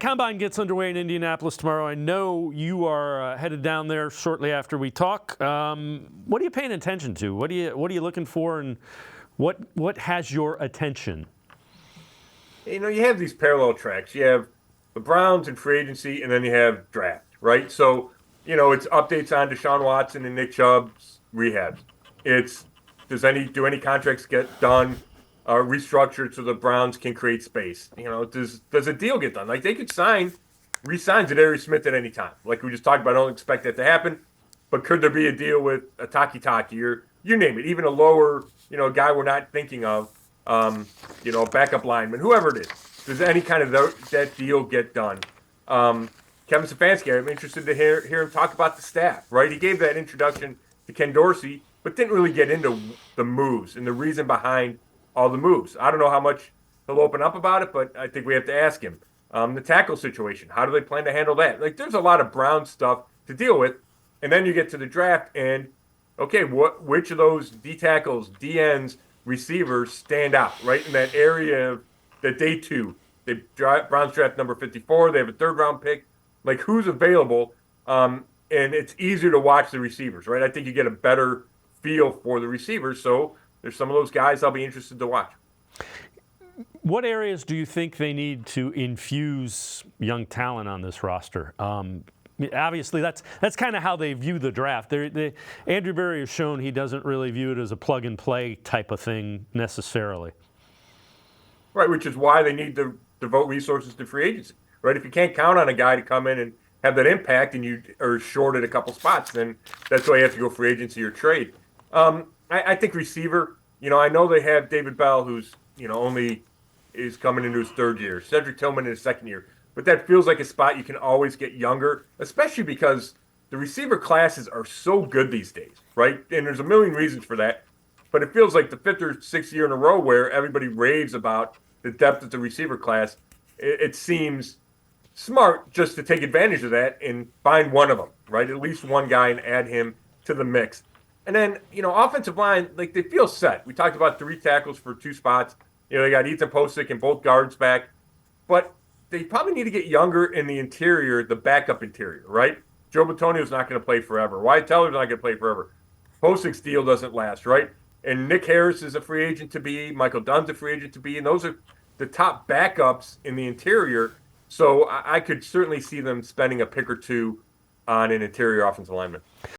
Combine gets underway in Indianapolis tomorrow. I know you are headed down there shortly after we talk. What are you paying attention to? What are you looking for, and what has your attention? You have these parallel tracks. You have the Browns and free agency, and then you have draft, right? So, it's updates on Deshaun Watson and Nick Chubb's rehabs. It's do any contracts get done, restructured so the Browns can create space? Does a deal get done? Like they could re-sign Zadarius Smith at any time. Like we just talked about, I don't expect that to happen. But could there be a deal with a Taki or you name it, even a lower, guy we're not thinking of, backup lineman, whoever it is? Does any kind of that deal get done? Kevin Stefanski, I'm interested to hear him talk about the staff, right? He gave that introduction to Ken Dorsey, but didn't really get into the moves and the reason behind all the moves. I don't know how much he'll open up about it, but I think we have to ask him. The tackle situation, how do they plan to handle that? Like, there's a lot of Brown stuff to deal with. And then you get to the draft, and okay, which of those D tackles, D ends, receivers stand out, right? In that area of the day two. Browns draft number 54. They have a third-round pick. Like, who's available? And it's easier to watch the receivers, right? I think you get a better feel for the receivers. So there's some of those guys I'll be interested to watch. What areas do you think they need to infuse young talent on this roster? Obviously, that's kind of how they view the draft. Andrew Berry has shown he doesn't really view it as a plug-and-play type of thing necessarily. Right, which is why they need to devote resources to free agency. Right, if you can't count on a guy to come in and have that impact, and you are short at a couple spots, then that's why you have to go free agency or trade. I think receiver. I know they have David Bell, who's only is coming into his third year. Cedric Tillman in his second year. But that feels like a spot you can always get younger, especially because the receiver classes are so good these days, right? And there's a million reasons for that. But it feels like the fifth or sixth year in a row where everybody raves about the depth of the receiver class. It seems smart just to take advantage of that and find one of them, right? At least one guy, and add him to the mix. And then, offensive line, like, they feel set. We talked about 3 tackles for 2 spots. They got Ethan Posick and both guards back. But they probably need to get younger in the interior, the backup interior, right? Joe Bitonio's not going to play forever. Wyatt Teller's not going to play forever. Posick's deal doesn't last, right? And Nick Harris is a free agent to be. Michael Dunn's a free agent to be. And those are the top backups in the interior. So I could certainly see them spending a pick or two on an interior offensive lineman.